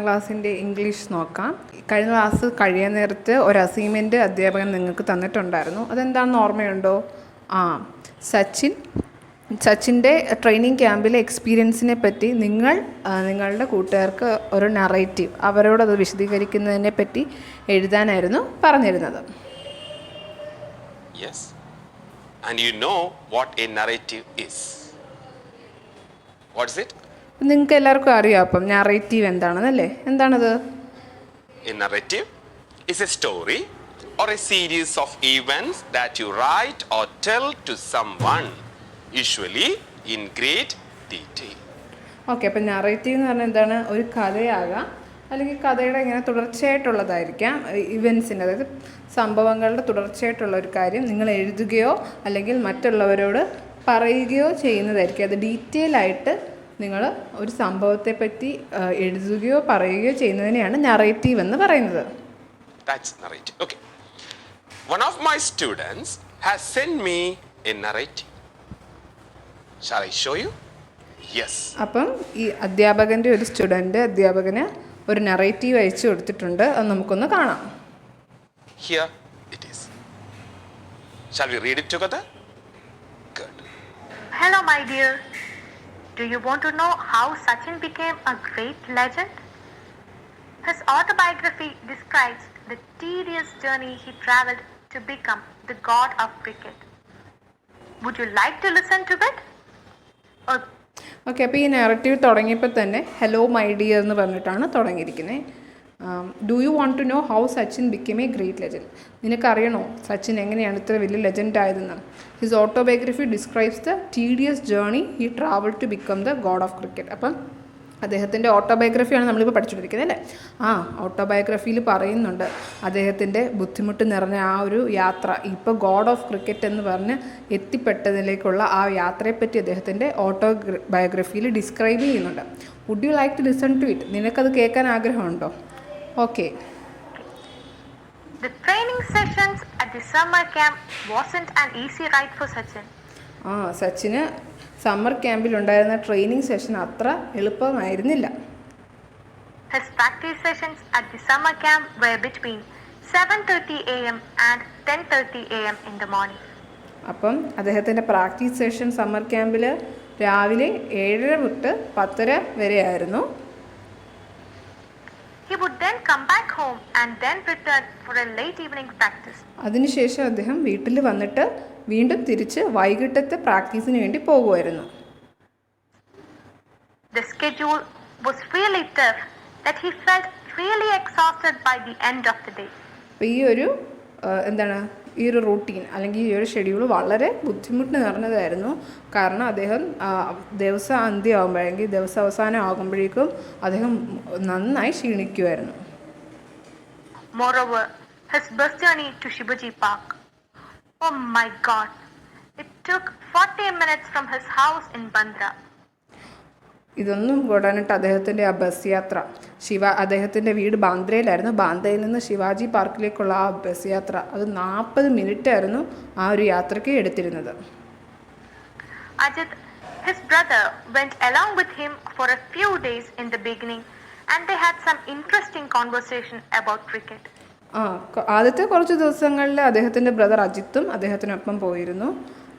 ക്ലാസ്സിൻ്റെ ഇംഗ്ലീഷ് നോക്കാം. കഴിഞ്ഞ ക്ലാസ് കഴിയാൻ നേരത്ത് ഒരു അസൈൻമെൻറ്റ് അധ്യാപകൻ നിങ്ങൾക്ക് തന്നിട്ടുണ്ടായിരുന്നു. അതെന്താണെന്ന് ഓർമ്മയുണ്ടോ? സച്ചിൻ്റെ ട്രെയിനിങ് ക്യാമ്പിലെ എക്സ്പീരിയൻസിനെ പറ്റി നിങ്ങളുടെ കൂട്ടുകാർക്ക് ഒരു നറേറ്റീവ് അവരോടത് വിശദീകരിക്കുന്നതിനെ പറ്റി എഴുതാനായിരുന്നു പറഞ്ഞിരുന്നത്. Yes. And you know what a narrative is. What is it? നിങ്ങൾക്ക് എല്ലാവർക്കും അറിയാം അപ്പം നറേറ്റീവ് എന്താണെന്നല്ലേ? എന്താണത്? A narrative is a story or a series of events that you write or tell to someone, usually in great detail. Okay, അപ്പം narrative എന്ന് പറഞ്ഞാൽ എന്താണ്? ഒരു കഥയാകാം, അല്ലെങ്കിൽ കഥയുടെ ഇങ്ങനെ തുടർച്ചയായിട്ടുള്ളതായിരിക്കാം. ഇവൻസിൻ്റെ, അതായത് സംഭവങ്ങളുടെ തുടർച്ചയായിട്ടുള്ള ഒരു കാര്യം നിങ്ങൾ എഴുതുകയോ അല്ലെങ്കിൽ മറ്റുള്ളവരോട് പറയുകയോ ചെയ്യുന്നതായിരിക്കും. അത് ഡീറ്റെയിൽ ആയിട്ട് നിങ്ങൾ ഒരു സംഭവത്തെപ്പറ്റി എഴുതുകയോ പറയുകയോ ചെയ്യുന്നതിനെയാണ് നറേറ്റീവ് എന്ന് പറയുന്നത്. That's narrative. Okay. One of my students has sent me a narrative. Shall I show you? Yes. അപ്പം ഈ അധ്യാപകൻ്റെ ഒരു അധ്യാപകന് ഒരു നറേറ്റീവ് അയച്ചു കൊടുത്തിട്ടുണ്ട്. അത് നമുക്കൊന്ന് കാണാം. Here it is. Shall we read it together? Good. Hello, my dear. Do you want to know how Sachin became a great legend? His autobiography describes the tedious journey he traveled to become the god of cricket. Would you like to listen to it? Okay, അപ്പോൾ ഈ narrative തുടങ്ങിയപ്പോൾ തന്നെ hello my dear എന്ന് പറഞ്ഞിട്ടാണ് തുടങ്ങിയിരിക്കുന്നത്. Do you want to know how Sachin become a great legend? നിനക്കറിയണോ സച്ചിൻ എങ്ങനെയാണ് ഇത്ര വലിയ ലെജൻഡ് ആയതെന്ന്? His autobiography describes the tedious journey he travel to become the god of cricket. അപ്പം അദ്ദേഹത്തിൻ്റെ ഓട്ടോബയോഗ്രഫിയാണ് നമ്മളിപ്പോൾ പഠിച്ചുകൊണ്ടിരിക്കുന്നത് അല്ലേ? ഓട്ടോബയോഗ്രഫിയിൽ പറയുന്നുണ്ട് അദ്ദേഹത്തിൻ്റെ ബുദ്ധിമുട്ട് നിറഞ്ഞ ആ ഒരു യാത്ര, ഇപ്പോൾ ഗോഡ് ഓഫ് ക്രിക്കറ്റ് എന്ന് പറഞ്ഞ് എത്തിപ്പെട്ടതിലേക്കുള്ള ആ യാത്രയെപ്പറ്റി അദ്ദേഹത്തിൻ്റെ ഓട്ടോബയോഗ്രഫിയിൽ ഡിസ്ക്രൈബ് ചെയ്യുന്നുണ്ട്. Would you like to listen to it? നിനക്കത് കേൾക്കാൻ ആഗ്രഹമുണ്ടോ? Okay. The training sessions at the summer camp wasn't an easy ride for Sachin. സച്ചിന് സമ്മർ ക്യാമ്പിലുണ്ടായിരുന്ന ട്രെയിനിങ് സെഷൻ അത്ര എളുപ്പമായിരുന്നില്ല. His practice sessions at the summer camp were between 7:30 a.m. and 10:30 a.m. in the morning. അപ്പം അദ്ദേഹത്തിൻ്റെ practice session summer ക്യാമ്പിൽ രാവിലെ 7:30 തൊട്ട് 10:30 വരെ ആയിരുന്നു. He would then come back home and then return for a late evening practice. അതിനുശേഷം അദ്ദേഹം വീട്ടിൽ വന്നിട്ട് വീണ്ടും തിരിച്ച് വൈകിട്ടത്തെ പ്രാക്ടീസിന് വേണ്ടി പോകുമായിരുന്നു. The schedule was really tough that he felt really exhausted by the end of the day. അപ്പോൾ ഈ ഒരു റൂട്ടീൻ അല്ലെങ്കിൽ ഈ ഒരു ഷെഡ്യൂൾ വളരെ ബുദ്ധിമുട്ട് നിറഞ്ഞതായിരുന്നു. കാരണം അദ്ദേഹം ദിവസം അന്ത്യമാകുമ്പോഴെങ്കിൽ ദിവസം അവസാനം ആകുമ്പോഴേക്കും അദ്ദേഹം നന്നായി ക്ഷീണിക്കുമായിരുന്നു. Moreover, his bus journey to Shivaji Park. Oh my God! It took 40 minutes from his house in Bandra. ഇതൊന്നും കൂടാനിട്ട് അദ്ദേഹത്തിൻ്റെ ആ ബസ് യാത്ര, അദ്ദേഹത്തിൻ്റെ വീട് ബാന്ദ്രയിലായിരുന്നു. ബാന്ദ്രയിൽ നിന്ന് ശിവാജി പാർക്കിലേക്കുള്ള ആ ബസ് യാത്ര, അത് 40 മിനിറ്റ് ആയിരുന്നു ആ ഒരു യാത്രയ്ക്ക് എടുത്തിരുന്നത്. Ajit, his brother, went along with him for a few days in the beginning and they had some interesting conversation about cricket. ആദ്യത്തെ കുറച്ച് ദിവസങ്ങളിൽ അദ്ദേഹത്തിൻ്റെ ബ്രദർ അജിത്തും അദ്ദേഹത്തിനൊപ്പം പോയിരുന്നു.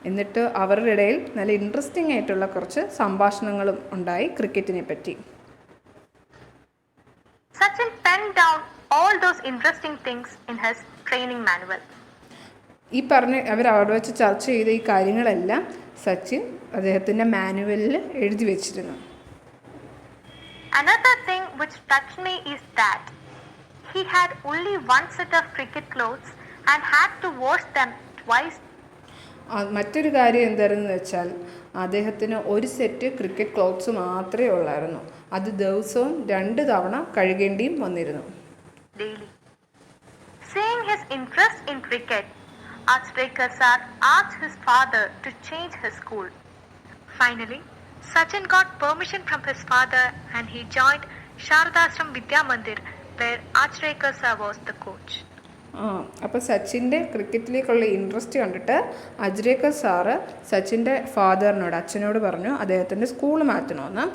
എന്നിട്ട് അവരുടെ ഇടയിൽ നല്ല ഇൻട്രസ്റ്റിംഗ് ആയിട്ടുള്ള കുറച്ച് സംഭാഷണങ്ങളും ഉണ്ടായി ക്രിക്കറ്റിനെ പറ്റി. Sachin penned down all those interesting things in his training manual. ഈ അവിടെ വെച്ച് ചർച്ച ചെയ്ത ഈ കാര്യങ്ങളെല്ലാം സച്ചിൻ അദ്ദേഹത്തിൻ്റെ മാനുവലിൽ എഴുതി വെച്ചിരുന്നു. Another thing which touched me is that he had only one set of cricket clothes and had to wash them twice. മറ്റൊരു കാര്യം എന്തായിരുന്നു വെച്ചാൽ അദ്ദേഹത്തിന് ഒരു സെറ്റ് ക്രിക്കറ്റ് ക്ലോത്ത്സ് മാത്രമേ ഉള്ളായിരുന്നു. അത് ദിവസവും 2 തവണ കഴുകേണ്ടിയും വന്നിരുന്നു. Daily. Seeing his interest in cricket, Achrekar sir asked his father to change his school. Finally, Sachin got permission from his father and he joined Sharadashram Vidya Mandir where Achrekar sir was the coach. അപ്പോൾ സച്ചിൻ്റെ ക്രിക്കറ്റിലേക്കുള്ള interest കണ്ടിട്ട് Ajrekar sir സച്ചിൻ്റെ ഫാദറിനോട്, അച്ഛനോട് പറഞ്ഞു അദ്ദേഹത്തിൻ്റെ school മാറ്റണമെന്ന്.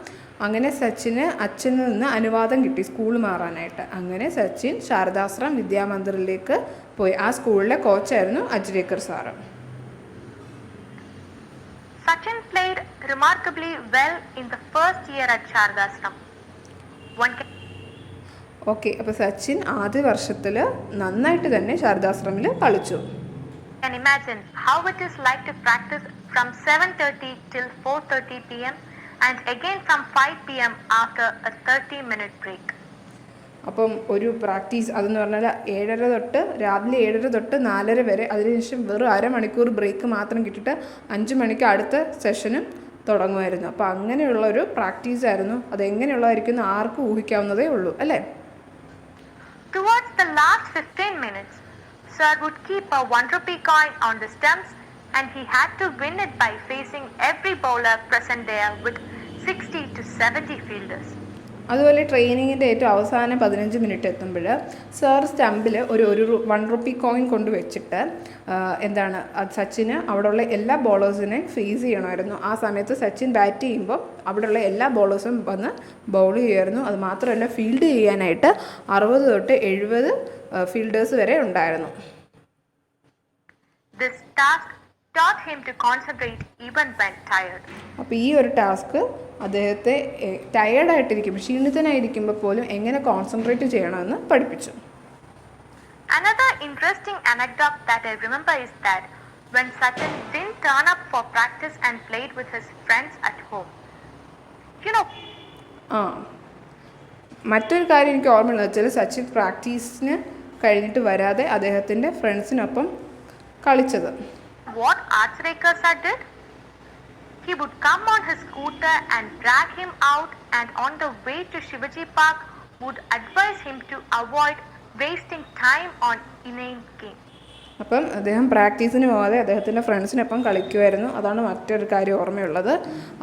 അങ്ങനെ സച്ചിന് അച്ഛനിൽ നിന്ന് അനുവാദം കിട്ടി സ്കൂൾ മാറാനായിട്ട്. അങ്ങനെ സച്ചിൻ ശാരദാശ്രം വിദ്യാമന്ദിറിലേക്ക് പോയി. ആ സ്കൂളിലെ കോച്ചായിരുന്നു Ajrekar sir. Sachin played remarkably well in the first year at Sharadashram. One okay, അപ്പോൾ സച്ചിൻ ആദ്യ വർഷത്തിൽ നന്നായിട്ട് തന്നെ ശാരദാശ്രമിൽ കളിച്ചു. can imagine how it is like to practice from 7:30 till 4:30 p.m. and again from 5 p.m. after a 30-minute break. അപ്പം ഒരു practice അതെന്ന് പറഞ്ഞാൽ 7:30 തൊട്ട് രാവിലെ 7:30 തൊട്ട് 4:30 വരെ, അതിനുശേഷം വെറും അരമണിക്കൂർ ബ്രേക്ക് മാത്രം കിട്ടിയിട്ട് 5 മണിക്ക് അടുത്ത സെഷനും തുടങ്ങുമായിരുന്നു. അപ്പോൾ അങ്ങനെയുള്ളൊരു പ്രാക്ടീസായിരുന്നു. അതെങ്ങനെയുള്ളതായിരിക്കും ആർക്കും ഊഹിക്കാവുന്നതേ ഉള്ളൂ അല്ലേ? Towards the last 15 minutes, Sir would keep a 1 rupee coin on the stumps and he had to win it by facing every bowler present there with 60 to 70 fielders. അതുപോലെ ട്രെയിനിങ്ങിൻ്റെ ഏറ്റവും അവസാന 15 മിനിറ്റ് എത്തുമ്പോൾ സാർ സ്റ്റമ്പിൽ ഒരു 1 റുപ്പി കോയിൻ കൊണ്ട് വെച്ചിട്ട് സച്ചിന് അവിടെയുള്ള എല്ലാ ബോളേഴ്സിനെ face ചെയ്യണമായിരുന്നു. ആ സമയത്ത് സച്ചിൻ ബാറ്റ് ചെയ്യുമ്പോൾ അവിടെയുള്ള എല്ലാ ബോളേഴ്സും വന്ന് ബൗൾ ചെയ്യുമായിരുന്നു. അത് മാത്രമല്ല ഫീൽഡ് ചെയ്യാനായിട്ട് 60 തൊട്ട് 70 ഫീൽഡേഴ്സ് വരെ ഉണ്ടായിരുന്നു. This task taught him to concentrate even when tired. അപ്പോൾ ഈ ഒരു ടാസ്ക് അദ്ദേഹത്തെ ടയേർഡായിട്ടിരിക്കുമ്പോൾ ക്ഷീണിതനായിരിക്കുമ്പോൾ പോലും എങ്ങനെ കോൺസെൻട്രേറ്റ് ചെയ്യണമെന്ന് പഠിപ്പിച്ചു. Another interesting anecdote that I remember is that when Sachin didn't turn up for practice and played with his friends at home. മറ്റൊരു കാര്യം എനിക്ക് ഓർമ്മയുള്ളത് വെച്ചാൽ സച്ചിൻ പ്രാക്ടീസിന് കഴിഞ്ഞിട്ട് വരാതെ അദ്ദേഹത്തിൻ്റെ ഫ്രണ്ട്സിനൊപ്പം കളിച്ചത്. What Ajrekar sir did? He would come on his scooter and drag him out, and on the way to Shivaji Park would advise him to avoid wasting time on inane games. അപ്പം അദ്ദേഹം പ്രാക്ടീസിന് പോകാതെ അദ്ദേഹത്തിൻ്റെ ഫ്രണ്ട്സിനൊപ്പം കളിക്കുമായിരുന്നു. അതാണ് മറ്റൊരു കാര്യം ഓർമ്മയുള്ളത്.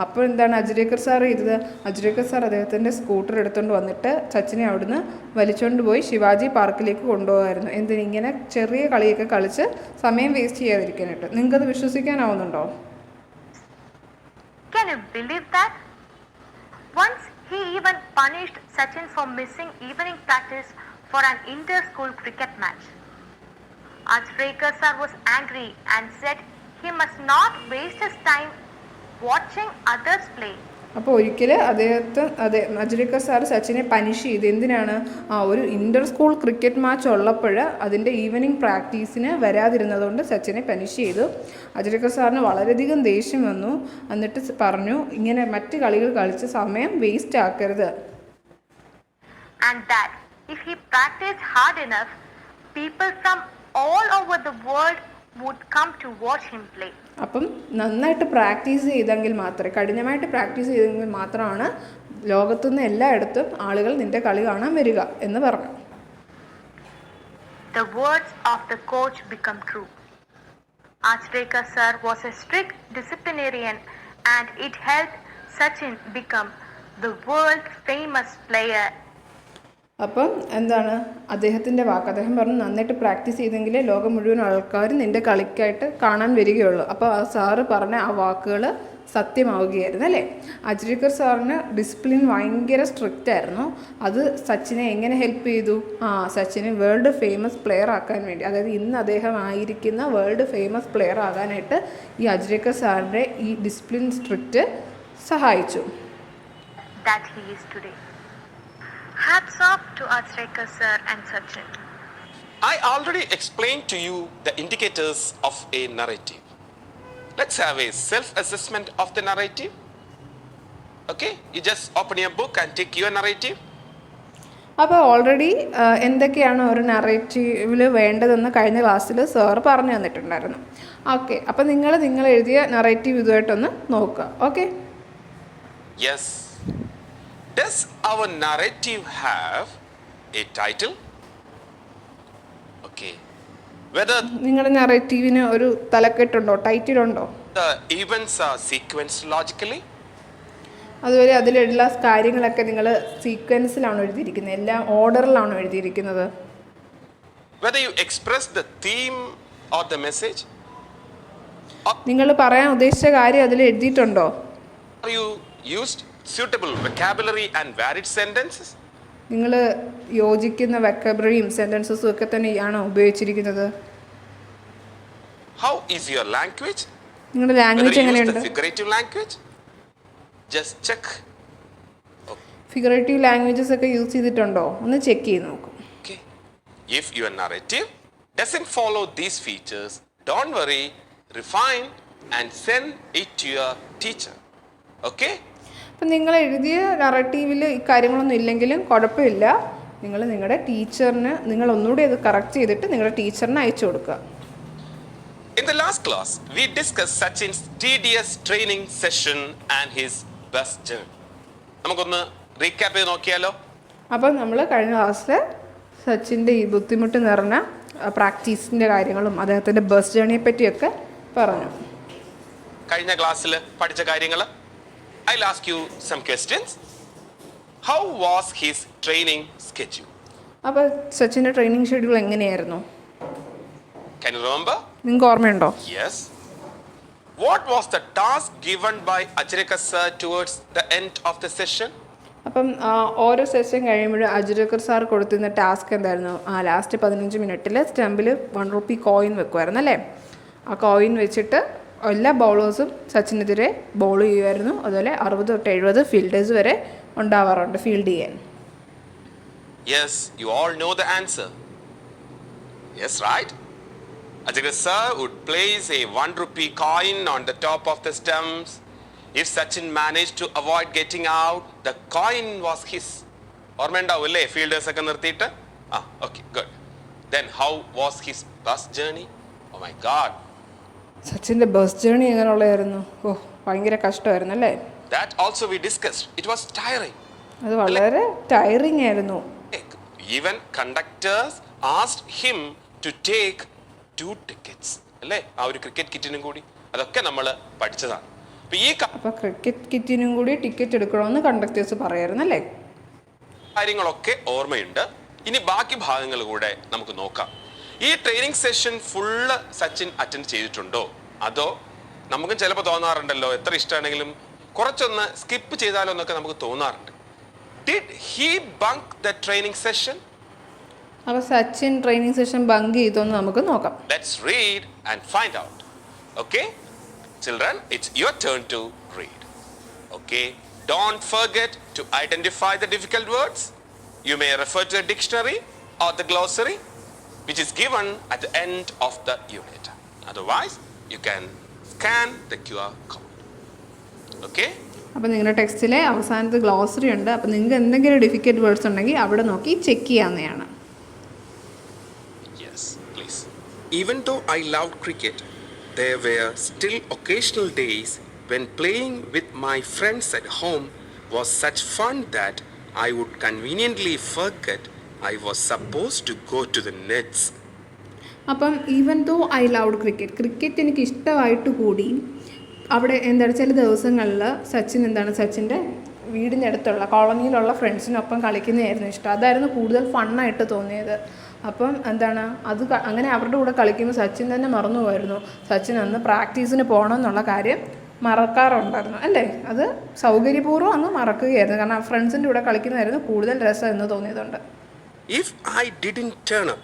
അപ്പോൾ എന്താണ് അജ്രേക്കർ സാർ ചെയ്തത്? അജ്രേക്കർ സാർ അദ്ദേഹത്തിൻ്റെ സ്കൂട്ടർ എടുത്തുകൊണ്ട് വന്നിട്ട് സച്ചിനെ അവിടുന്ന് വലിച്ചുകൊണ്ട് പോയി ശിവാജി പാർക്കിലേക്ക് കൊണ്ടുപോകായിരുന്നു. ഇങ്ങനെ ചെറിയ കളിയൊക്കെ കളിച്ച് സമയം വേസ്റ്റ് ചെയ്യാതിരിക്കാനായിട്ട്. നിങ്ങൾക്കത് വിശ്വസിക്കാനാവുന്നുണ്ടോ? Can you believe that? Once he even punished Sachin for missing evening practice for an inter-school cricket match. Ajrekar sir was angry and said he must not waste his time watching others play. അപ്പോൾ ഒരിക്കൽ Ajrekar sir സച്ചിനെ പനിഷ് ചെയ്ത് എന്തിനാണ്? ഒരു ഇൻ്റർ school cricket match ഉള്ളപ്പോൾ അതിൻ്റെ evening പ്രാക്ടീസിന് വരാതിരുന്നതുകൊണ്ട് സച്ചിനെ പനിഷ് ചെയ്തു. അജ്രേക്കർ സാറിന് വളരെയധികം ദേഷ്യം വന്നു. എന്നിട്ട് പറഞ്ഞു ഇങ്ങനെ മറ്റ് കളികൾ കളിച്ച് സമയം വേസ്റ്റ് ആക്കരുത്. And that if he practiced hard enough, people from all over the world would come to watch him play. അപ്പം നന്നായിട്ട് പ്രാക്ടീസ് ചെയ്തെങ്കിൽ മാത്രമേ, കഠിനമായിട്ട് പ്രാക്ടീസ് ചെയ്തെങ്കിൽ മാത്രമാണ് ലോകത്തുനിന്ന് എല്ലായിടത്തും ആളുകൾ നിന്റെ കളി കാണാൻ വരിക എന്ന് പറഞ്ഞു. The words of the coach become true. Ajrekar sir was a strict disciplinarian and it helped Sachin become the world famous player. അപ്പം അദ്ദേഹത്തിൻ്റെ വാക്ക്, അദ്ദേഹം പറഞ്ഞു നന്നായിട്ട് പ്രാക്ടീസ് ചെയ്തെങ്കിലേ ലോകം മുഴുവൻ ആൾക്കാരും നിൻ്റെ കളിക്കായിട്ട് കാണാൻ വരികയുള്ളൂ. അപ്പോൾ ആ സാറ് പറഞ്ഞ ആ വാക്കുകൾ സത്യമാവുകയായിരുന്നു അല്ലേ? അജ്രേക്കർ സാറിന് ഡിസിപ്ലിൻ ഭയങ്കര സ്ട്രിക്റ്റ് ആയിരുന്നു. അത് സച്ചിനെ എങ്ങനെ ഹെൽപ്പ് ചെയ്തു? സച്ചിനെ വേൾഡ് ഫേമസ് പ്ലെയർ ആക്കാൻ വേണ്ടി, അതായത് ഇന്ന് അദ്ദേഹം ആയിരിക്കുന്ന വേൾഡ് ഫേമസ് പ്ലെയർ ആകാനായിട്ട് ഈ അജ്രേക്കർ സാറിൻ്റെ ഈ ഡിസിപ്ലിൻ സ്ട്രിക്റ്റ് സഹായിച്ചു. That he is today. Hats off to Ajrekar sir and Sachin. I already explained to you the indicators of a narrative. Let's have a self-assessment of the narrative. Okay, you just open your book and take your narrative. അപ്പോൾ already എന്തൊക്കെയാണ് ഒരു നറേറ്റീവിൽ വേണ്ടതെന്ന് കഴിഞ്ഞ ക്ലാസ്സിൽ sir പറഞ്ഞു തന്നിട്ടുണ്ടായിരുന്നു. Okay, അപ്പോൾ നിങ്ങൾ എഴുതിയ നറേറ്റീവ് ഇതുമായിട്ടൊന്ന് നോക്കുക. Okay, Yes. Does our narrative have a title? Okay. Whether നിങ്ങളുടെ നറേറ്റീവിന് ഒരു തലക്കെട്ടുണ്ടോ, ടൈറ്റിലുണ്ടോ? the events are sequenced logically? അതുപോലെ അതിലുള്ള കാര്യങ്ങളൊക്കെ നിങ്ങൾ സീക്വൻസിലാണോ എഴുതിയിരിക്കുന്നത്, എല്ലാം ഓർഡറിലാണോ എഴുതിയിരിക്കുന്നത്? Whether you express the theme or the message? നിങ്ങൾ പറയാൻ ഉദ്ദേശിച്ച കാര്യം അതിൽ എഴുതിയിട്ടുണ്ടോ? Or you used suitable vocabulary and varied sentences? നിങ്ങൾ യോജിക്കുന്ന വെക്കബറിയും സെൻറ്റൻസസും ഒക്കെ തന്നെയാണോ ഉപയോഗിച്ചിരിക്കുന്നത്? How is your language? നിങ്ങളുടെ Whether ലാംഗ്വേജ് you use എങ്ങനെയുണ്ട്? the figurative language? Just check. Figurative languages ഒക്കെ യൂസ് ചെയ്തിട്ടുണ്ടോ? ഒന്ന് ചെക്ക് ചെയ്ത് നോക്കും. Okay. If your narrative doesn't follow these features, don't worry, refine and send it to your teacher. Okay? അപ്പം നിങ്ങൾ എഴുതിയ നറേറ്റീവിൽ ഈ കാര്യങ്ങളൊന്നും ഇല്ലെങ്കിലും കുഴപ്പമില്ല. നിങ്ങൾ നിങ്ങളുടെ ടീച്ചറിന് നിങ്ങൾ ഒന്നുകൂടി അത് കറക്റ്റ് ചെയ്തിട്ട് നിങ്ങളുടെ ടീച്ചറിന് അയച്ചു കൊടുക്കുക. In the last class, we discussed Sachin's tedious training session and his bus journey. നമുക്കൊന്ന് റീക്യാപ്പ് ചെയ്ത് നോക്കിയാലോ? അപ്പം നമ്മൾ കഴിഞ്ഞ ക്ലാസ്സിൽ സച്ചിൻ്റെ ഈ ബുദ്ധിമുട്ട് നിറഞ്ഞ പ്രാക്ടീസിൻ്റെ കാര്യങ്ങളും അദ്ദേഹത്തിൻ്റെ ബസ് ജേണിയെ പറ്റിയൊക്കെ പറഞ്ഞു. കഴിഞ്ഞ ക്ലാസ്സിൽ പഠിച്ച കാര്യങ്ങൾ. I'll ask you some questions. How was his training schedule? അപ്പോൾ സച്ചിൻ്റെ ട്രെയിനിങ് ഷെഡ്യൂൾ എങ്ങനെയായിരുന്നു? Can you remember? നിങ്ങൾക്ക് ഓർമ്മയുണ്ടോ? Yes. What was the task given by Ajrika sir towards the end of the session? അപ്പം ഓരോ സെഷൻ കഴിയുമ്പോഴും അജുരക്കർ sir കൊടുത്തിരുന്ന task എന്തായിരുന്നു? Last 15 മിനിറ്റിൽ സ്റ്റമ്പിൽ 1 രൂപി കോയിൻ വെക്കുമായിരുന്നു അല്ലേ? ആ കോയിൻ വെച്ചിട്ട് എല്ലാ ബൗളേഴ്സും സച്ചിനെതിരെ ബോൾ ചെയ്യുമായിരുന്നു. അതുപോലെ 60 തൊട്ട് 70 ഫീൽഡേഴ്സ് വരെ ഉണ്ടാവാറുണ്ട് ഫീൽഡ് ചെയ്യാൻ. Yes, you all know the answer. Yes, right? Ajrika sir would place a 1 rupee coin on the top of the stumps. If Sachin managed to avoid getting out, the coin was his. ഓർമ്മയുണ്ടാവും അല്ലേ fielders ഒക്കെ നിർത്തിയിട്ട്? Okay, good. Then how was his bus journey? Oh my God. സച്ചിൻ്റെ bus journey എങ്ങനെയുള്ളതായിരുന്നു? ഭയങ്കര കഷ്ടമായിരുന്നു അല്ലേ? That also we discussed. It was tiring. അത് വളരെ ടയറിങ് ആയിരുന്നു. Even conductors asked him to take 2 tickets. അല്ലേ? ആ ഒരു ക്രിക്കറ്റ് കിറ്റിനും കൂടി. അതൊക്കെ നമ്മൾ പഠിച്ചതാണ്. അപ്പോൾ ക്രിക്കറ്റ് കിറ്റിനും കൂടി ടിക്കറ്റ് എടുക്കണമെന്ന് കണ്ടക്ടേഴ്സ് പറയായിരുന്നു അല്ലേ? കാര്യങ്ങളൊക്കെ ഓർമ്മയുണ്ട്. ഇനി ബാക്കി ഭാഗങ്ങൾ കൂടെ നമുക്ക് നോക്കാം. ഈ training session full Sachin attend ചെയ്തിട്ടുണ്ടോ? അതോ നമുക്കും ചിലപ്പോൾ തോന്നാറുണ്ടല്ലോ, എത്ര ഇഷ്ടമാണെങ്കിലും കുറച്ചൊന്ന് സ്കിപ്പ് ചെയ്താലോ എന്നൊക്കെ നമുക്ക് തോന്നാറുണ്ട്. Did he bunk the training session? അപ്പോൾ സച്ചിൻ ട്രെയിനിങ് സെഷൻ ബങ്ക് ചെയ്തോന്ന് നമുക്ക് നോക്കാം. Let's read and find out. Okay? Children, it's your turn to read. Okay? Don't forget to identify the difficult words. You may refer to the dictionary or the glossary, which is given at the end of the unit. Otherwise, you can scan the QR code. Okay? അപ്പോൾ നിങ്ങളുടെ ടെക്സ്റ്റിലെ അവസാനത്തെ glossary ഉണ്ട്. അപ്പോൾ നിങ്ങൾക്ക് എന്തെങ്കിലും difficult words ഉണ്ടെങ്കിൽ അവിടെ നോക്കി ചെക്ക് ചെയ്യാവുന്നതാണ്. Yes, please. Even though I loved cricket, there were still occasional days when playing with my friends at home was such fun that I would conveniently forget I was supposed to go to the nets. അപ്പം even though I loved cricket എനിക്ക് ഇഷ്ടമായിട്ട് കൂടി അവിടെ എന്താണ് ചില ദിവസങ്ങളിൽ സച്ചിൻ്റെ വീടിൻ്റെ അടുത്തുള്ള കോളനിയിലുള്ള ഫ്രണ്ട്സിനൊപ്പം കളിക്കുന്നതായിരുന്നു ഇഷ്ടം. അതായിരുന്നു കൂടുതൽ ഫണ്ണായിട്ട് തോന്നിയത്. അപ്പം എന്താണ് അങ്ങനെ അവരുടെ കൂടെ കളിക്കുമ്പോൾ സച്ചിൻ തന്നെ മറന്നു പോയിരുന്നു. സച്ചിൻ അന്ന് പ്രാക്ടീസിന് പോകണം എന്നുള്ള കാര്യം മറക്കാറുണ്ടായിരുന്നു അല്ലേ? അത് സൗകര്യപൂർവ്വം അങ്ങ് മറക്കുകയായിരുന്നു. കാരണം ഫ്രണ്ട്സിൻ്റെ കൂടെ കളിക്കുന്നതായിരുന്നു കൂടുതൽ രസം എന്ന് തോന്നിയതുകൊണ്ട്. If I didn't turn up,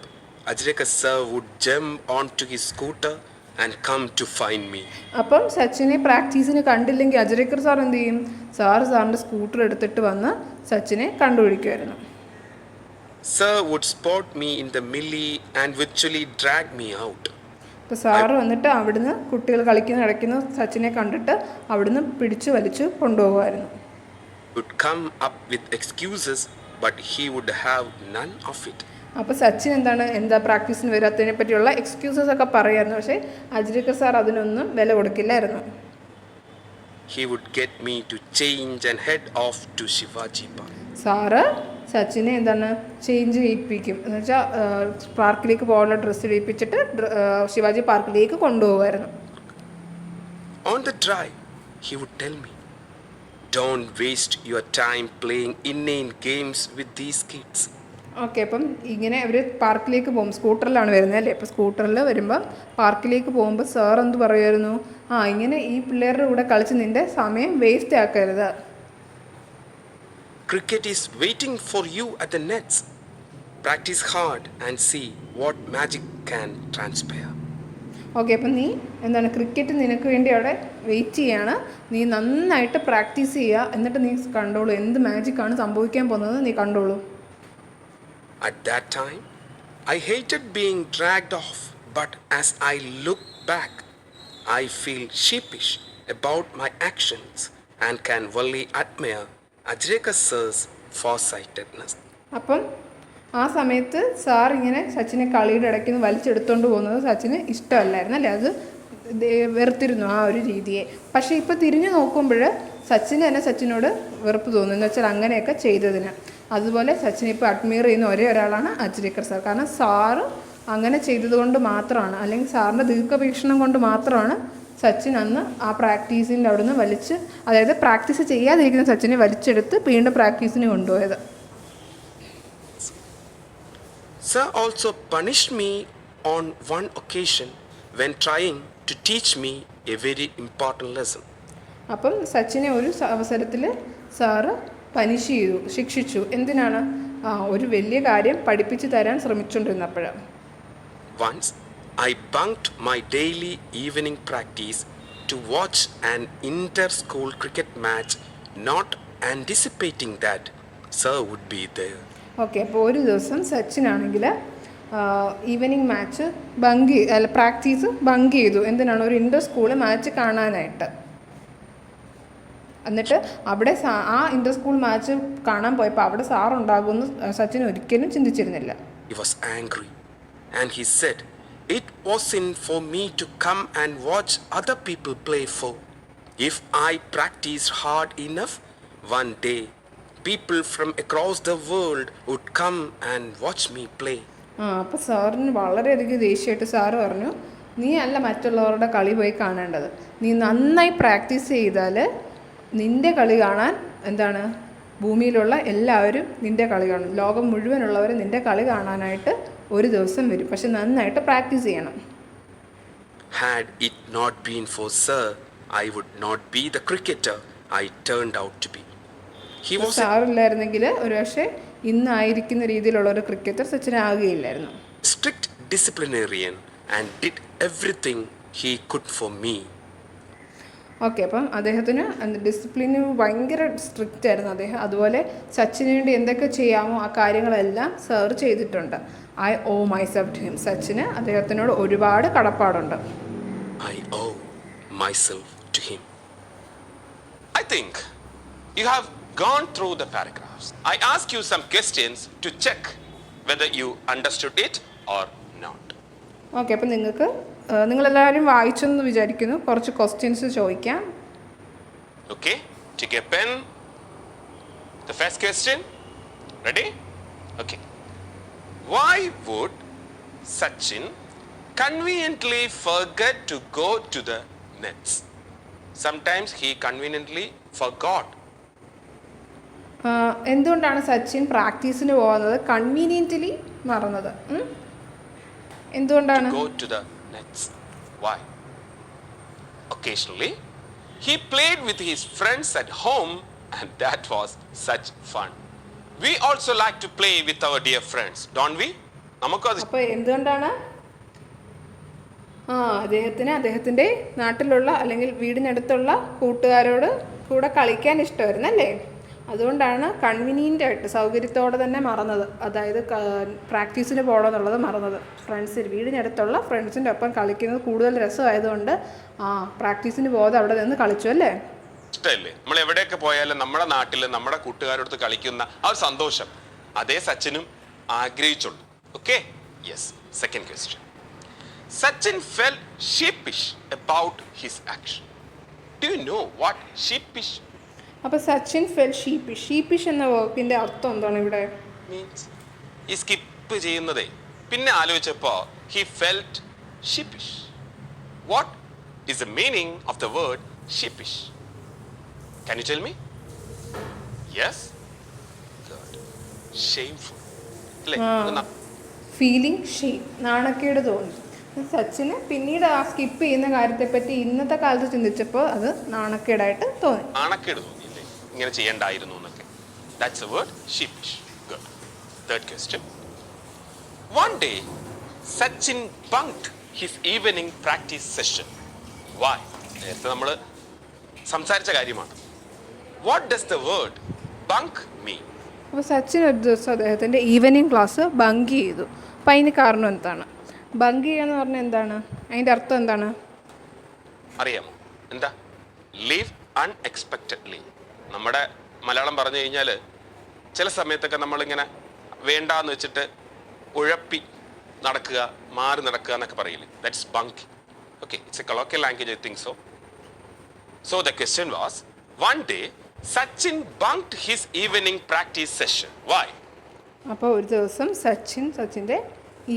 Ajrika sir would jump onto his scooter and come to find me. അപ്പം സച്ചിനെ പ്രാക്ടീസിന് കണ്ടില്ലെങ്കിൽ അജരക്കർ സാർ എന്ത് ചെയ്യും? സാറിൻ്റെ സ്കൂട്ടർ എടുത്തിട്ട് വന്ന് സച്ചിനെ കണ്ടുപിടിക്കുമായിരുന്നു. Sir would spot me in the millie and virtually drag me out. അപ്പോൾ സാറ് വന്നിട്ട് അവിടുന്ന് കുട്ടികൾ കളിക്കുന്ന സച്ചിനെ കണ്ടിട്ട് അവിടുന്ന് പിടിച്ചു വലിച്ചു കൊണ്ടുപോകുമായിരുന്നു. Would come up with excuses, but he would have none of it. അപ്പോൾ സച്ചിൻ എന്താ പ്രാക്ടീസിന് വരാത്തതിനെ പറ്റിയുള്ള എക്സ്ക്യൂസസ് ഒക്കെ പറയുമായിരുന്നു. പക്ഷേ അജ്രക്കർ സാർ അതിനൊന്നും വില കൊടുക്കില്ലായിരുന്നു. He would get me to change and head off to Shivaji Park. Sir സച്ചിനെ ചേഞ്ച് ചെയ്യിപ്പിക്കും. എന്ന് വെച്ചാൽ പാർക്കിലേക്ക് പോകാനുള്ള ഡ്രസ്സ് ഇടിപ്പിച്ചിട്ട് ശിവാജി പാർക്കിലേക്ക് കൊണ്ടുപോകുമായിരുന്നു. On the drive, he would tell me, "Don't waste your time playing inane games with these kids." Okay, അപ്പം ഇങ്ങനെ അവർ പാർക്കിലേക്ക് പോകും. സ്കൂട്ടറിലാണ് വരുന്നത് അല്ലേ? അപ്പോൾ സ്കൂട്ടറിൽ വരുമ്പോൾ പാർക്കിലേക്ക് പോകുമ്പോൾ സാർ എന്ത് പറയുമായിരുന്നു? ഇങ്ങനെ ഈ പിള്ളേരുടെ കൂടെ കളിച്ച് നിൻ്റെ സമയം വേസ്റ്റ് ആക്കരുത്. cricket is waiting for you at the nets. Practice hard and see what magic can transpire. Okay, അപ്പം നീ എന്താണ്, ക്രിക്കറ്റ് നിനക്ക് വേണ്ടി അവിടെ വെയിറ്റ് ചെയ്യാണ്. നീ നന്നായിട്ട് പ്രാക്ടീസ് ചെയ്യുക, എന്നിട്ട് നീ കണ്ടോളൂ എന്ത് മാജിക്കാണ് സംഭവിക്കാൻ പോകുന്നത് നീ കണ്ടോളൂ. At that time, I hated being dragged off, but as I look back, I feel sheepish about my actions and can only admire Ajrekar sir's foresightedness. അപ്പം ആ സമയത്ത് സാർ ഇങ്ങനെ സച്ചിനെ കളിയുടെ ഇടയ്ക്ക് നിന്ന് വലിച്ചെടുത്തുകൊണ്ട് പോകുന്നത് സച്ചിന് ഇഷ്ടമല്ലായിരുന്നു അല്ലേ, അത് വെറുത്തിരുന്നു ആ ഒരു രീതിയെ. പക്ഷേ ഇപ്പോൾ തിരിഞ്ഞു നോക്കുമ്പോൾ സച്ചിന് തന്നെ സച്ചിനോട് വെറുപ്പ് തോന്നുന്നു, എന്ന് വെച്ചാൽ അങ്ങനെയൊക്കെ ചെയ്തതിന്. അതുപോലെ സച്ചിൻ ഇപ്പോൾ അഡ്മയർ ചെയ്യുന്ന ഒരേ ഒരാളാണ് അജ്രേക്കർ സാർ. കാരണം സാറ് അങ്ങനെ ചെയ്തതുകൊണ്ട് മാത്രമാണ്, അല്ലെങ്കിൽ സാറിൻ്റെ ദീർഘവീക്ഷണം കൊണ്ട് മാത്രമാണ് സച്ചിൻ അന്ന് ആ പ്രാക്ടീസിൻ്റെ അവിടെ നിന്ന് വലിച്ച്, അതായത് പ്രാക്ടീസ് ചെയ്യാതിരിക്കുന്ന സച്ചിനെ വലിച്ചെടുത്ത് വീണ്ടും പ്രാക്ടീസിന് കൊണ്ടുപോയത്. Sir also punished me on one occasion when trying to teach me a very important lesson. അപ്പം സച്ചിനെ ഒരു അവസരത്തിൽ സാറ് പനിഷ് ചെയ്തു, ശിക്ഷിച്ചു. എന്തിനാണ്? ഒരു വലിയ കാര്യം പഠിപ്പിച്ചു തരാൻ ശ്രമിച്ചുകൊണ്ടിരുന്നപ്പോഴാണ്. Once I bunked my daily evening practice to watch an inter-school cricket match, not anticipating that sir would be there. Okay, അപ്പോൾ ഒരു ദിവസം സച്ചിനാണെങ്കിൽ ഈവനിങ് മാച്ച് പ്രാക്ടീസ് ബങ്ക് ചെയ്തു. എന്തിനാണ്? ഒരു ഇൻ്റർ സ്കൂൾ മാച്ച് കാണാനായിട്ട്. എന്നിട്ട് അവിടെ ആ ഇൻ്റർ സ്കൂൾ മാച്ച് കാണാൻ പോയപ്പോൾ അവിടെ സാറുണ്ടാകുമെന്ന് സച്ചിൻ ഒരിക്കലും ചിന്തിച്ചിരുന്നില്ല. He was angry and he said, "It wasn't for me to come and watch other people play for. If I practiced hard enough, one day people from across the world would come and watch me play." അപ്പോൾ സാറിന് വളരെയധികം ദേഷ്യമായിട്ട് sir പറഞ്ഞു, നീ അല്ല മറ്റുള്ളവരുടെ കളി പോയി കാണേണ്ടത്, നീ നന്നായി പ്രാക്ടീസ് ചെയ്താൽ നിൻ്റെ കളി കാണാൻ എന്താണ് ഭൂമിയിലുള്ള എല്ലാവരും നിൻ്റെ കളി കാണും, ലോകം മുഴുവനുള്ളവർ നിൻ്റെ കളി കാണാനായിട്ട് ഒരു ദിവസം വരും, പക്ഷെ നന്നായിട്ട് പ്രാക്ടീസ് ചെയ്യണം. Had it not been for sir, I would not be the cricketer I turned out to be. He was സാറില്ലായിരുന്നെങ്കിൽ ഒരു പക്ഷേ ഇന്നായിരിക്കുന്ന രീതിയിലുള്ള ഒരു ക്രിക്കറ്റർ സച്ചിനാകുകയില്ലായിരുന്നു. strict disciplinarian and did everything he could for me. Okay, അപ്പം അദ്ദേഹത്തിന് ഡിസിപ്ലിന് ഭയങ്കര സ്ട്രിക്റ്റ് ആയിരുന്നു അദ്ദേഹം. അതുപോലെ സച്ചിന് വേണ്ടി എന്തൊക്കെ ചെയ്യാമോ ആ കാര്യങ്ങളെല്ലാം സാർ ചെയ്തിട്ടുണ്ട്. I owe myself to him. സച്ചിന് അദ്ദേഹത്തിനോട് ഒരുപാട് കടപ്പാടുണ്ട്. I owe myself to him. I think you have gone through the paragraphs. I ask you some questions to check whether you understood it or not. Okay, അപ്പം നിങ്ങളെല്ലാവരും വായിച്ചെന്ന് വിചാരിക്കുന്നു. കുറച്ച് questions ചോദിക്കാം. Okay, take a pen. The first question. Ready? Okay. Why would Sachin conveniently forget to go to the nets? Sometimes he conveniently forgot. എന്തുകൊണ്ടാണ് സച്ചിൻ പ്രാക്ടീസിന് പോകുന്നത് conveniently മറന്നത്? എന്തുകൊണ്ടാണ്? Go to the nets. Why? Occasionally, he played with his friends at home, and that was such fun. We also like to play with our dear friends, don't we? അപ്പോൾ എന്തുകൊണ്ടാണ് അദ്ദേഹത്തിൻ്റെ നാട്ടിലുള്ള അല്ലെങ്കിൽ വീടിനടുത്തുള്ള കൂട്ടുകാരോട് കൂടെ കളിക്കാൻ ഇഷ്ടമായിരുന്നു അല്ലേ? അതുകൊണ്ടാണ് കൺവീനിയൻ്റ് ആയിട്ട് സൗകര്യത്തോടെ തന്നെ മറന്നത്, അതായത് പ്രാക്ടീസിന് പോകണമെന്നുള്ളത് മറന്നത്. വീടിനടുത്തുള്ള ഫ്രണ്ട്സിൻ്റെ ഒപ്പം കളിക്കുന്നത് കൂടുതൽ രസമായതുകൊണ്ട് പ്രാക്ടീസിന് പോകാതെ അവിടെ നിന്ന് കളിച്ചു അല്ലേ? ഇഷ്ടമല്ലേ നമ്മൾ എവിടെയൊക്കെ പോയാലും നമ്മുടെ നാട്ടിൽ നമ്മുടെ കൂട്ടുകാരോട് കളിക്കുന്ന ആ ഒരു സന്തോഷം അതേ സച്ചിനും ആഗ്രഹിച്ചുള്ളൂ. Okay, yes. Second question. Sachin felt sheepish about his action. Do you know what sheepish? അപ്പോൾ സച്ചിൻ ഫെൽ ഷീപ്പിഷ്. ഷീപ്പിഷ് എന്ന വാക്കിൻ്റെ അർത്ഥം എന്താണ് ഇവിടെ? മീൻസ് ഈ സ്കിപ്പ് ചെയ്യുന്നതേ പിന്നെ ആലോചിച്ചപ്പോൾ he felt sheepish. What is the meaning of the word sheepish? Can you tell me? Yes? Good. Shameful. Feeling shame, നാണക്കേട് തോന്നി. സച്ചിന് പിന്നീട് ആ സ്കിപ്പ് ചെയ്യുന്ന കാര്യത്തെപ്പറ്റി ഇന്നത്തെ കാലത്ത് ചിന്തിച്ചപ്പോൾ അത് നാണക്കേടായിട്ട് തോന്നി. നാണക്കേട് തോന്നിയില്ലേ ഇങ്ങനെ ചെയ്യണ്ടായിരുന്നു എന്നൊക്കെ? That's the word sheepish. Good. Third question. One day, Sachin bunked his evening practice session. Why? നേരത്തെ നമ്മൾ സംസാരിച്ച കാര്യമാണ്. What does the word bunk mean? അപ്പോൾ സച്ചിൻ ഒരു ദിവസം അദ്ദേഹത്തിൻ്റെ ഈവനിങ് ക്ലാസ് ബങ്ക് ചെയ്തു. അപ്പോൾ അതിന് കാരണം എന്താണ്? ബങ്ക് ചെയ്യുക എന്ന് പറഞ്ഞാൽ എന്താണ്? അതിൻ്റെ അർത്ഥം എന്താണ്? അറിയാമോ എന്താ? Leave unexpectedly. നമ്മുടെ മലയാളം പറഞ്ഞു കഴിഞ്ഞാൽ ചില സമയത്തൊക്കെ നമ്മളിങ്ങനെ വേണ്ടാന്ന് വെച്ചിട്ട് ഉഴപ്പി നടക്കുക, മാറി നടക്കുക എന്നൊക്കെ പറയില്ലേ? That's bunk. Okay, it's a colloquial language, I think so. So the question was, one day Sachin bunked his evening practice session. Why? അപ്പോൾ ഒരു ദിവസം സച്ചിൻ്റെ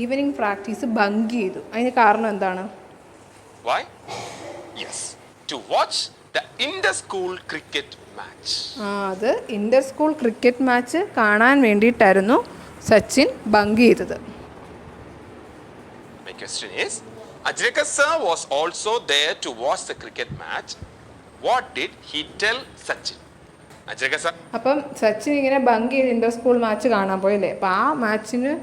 ഈവനിങ് പ്രാക്ടീസ് ബങ്ക് ചെയ്തു. അതിന് കാരണം എന്താണ്? Why? Yes, to watch the inter-school cricket match. അത് ഇൻ്റർ school cricket match കാണാൻ വേണ്ടിയിട്ടായിരുന്നു സച്ചിൻ ബങ്ക് ചെയ്തത്. My question is, Ajrekar sir was also there to watch the cricket match. What did he tell Sachin? Ajrekar sir. അപ്പം സച്ചിൻ ഇങ്ങനെ bunk ചെയ്ത് ഇൻ്റർ school match കാണാൻ പോയല്ലേ. അപ്പോൾ ആ മാച്ചിന്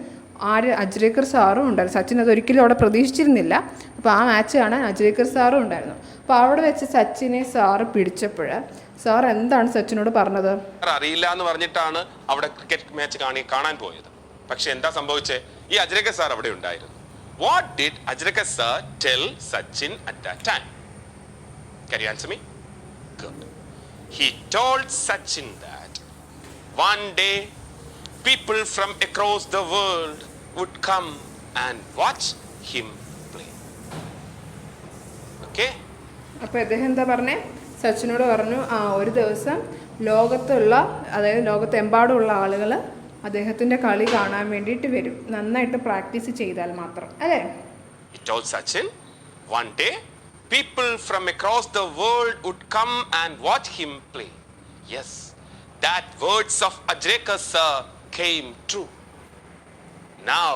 അജ്രേക്കർ സാറും ഉണ്ടായിരുന്നു. സച്ചിൻ അതൊരിക്കലും അവിടെ പ്രതീക്ഷിച്ചിരുന്നില്ല. അപ്പോൾ ആ മാച്ച് കാണാൻ അജ്രേക്കർ സാറും ഉണ്ടായിരുന്നു. അപ്പോൾ അവിടെ വെച്ച് സച്ചിനെ സാറ് പിടിച്ചപ്പോൾ സാർ എന്താണ് സച്ചിനോട് പറഞ്ഞത്? അറിയില്ല എന്ന് പറഞ്ഞിട്ടാണ് അവിടെ ക്രിക്കറ്റ് മാച്ച് കാണാൻ പോയത്. പക്ഷെ എന്താ സംഭവിച്ചത്? ഈ അജ്രേക്കർ സാർ അവിടെ ഉണ്ടായിരുന്നു. What did Ajrekar sir tell Sachin at that time? Can you answer me? Good. He told Sachin that one day people from across the world would come and watch him play. Okay? അപ്പോൾ അദ്ദേഹം എന്താ പറഞ്ഞേ? സച്ചിനോട് പറഞ്ഞു, ഒരു ദിവസം ലോകത്തെമ്പാടുമുള്ള ആളുകൾ അദ്ദേഹത്തിൻ്റെ കളി കാണാൻ വേണ്ടിയിട്ട് വരും, നന്നായിട്ട് പ്രാക്ടീസ് ചെയ്താൽ മാത്രം, അല്ലേ? He told Sachin, one day people from across the world would come and watch him play. Yes, that words of Ajrekar sir came true. Now,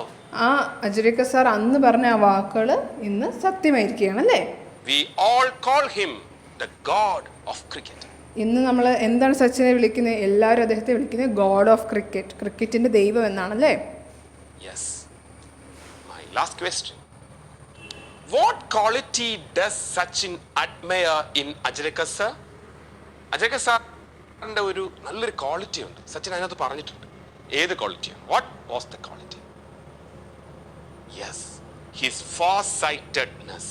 ആ അജ്രേക്കർ സാർ അന്ന് പറഞ്ഞ ആ വാക്കുകൾ ഇന്ന് സത്യമായിരിക്കുകയാണ്, അല്ലേ? we all call him the god of cricket. ഇന്ന് നമ്മൾ എന്താണ് സച്ചിനെ വിളിക്കുന്നത്? എല്ലാവരും അദ്ദേഹത്തെ വിളിക്കുന്നത് ഗോഡ് ഓഫ് ക്രിക്കറ്റ്, ക്രിക്കറ്റിൻ്റെ ദൈവം എന്നാണല്ലേ? Yes. My last question. What quality does Sachin admire in Ajrekar sir? Ajrekar sirന്റെ ഒരു നല്ലൊരു ക്വാളിറ്റി ഉണ്ട്. സച്ചിൻ അതിനകത്ത് പറഞ്ഞിട്ടുണ്ട്. ഏത് ക്വാളിറ്റിയാണ്? What was the quality? Yes, his far-sightedness.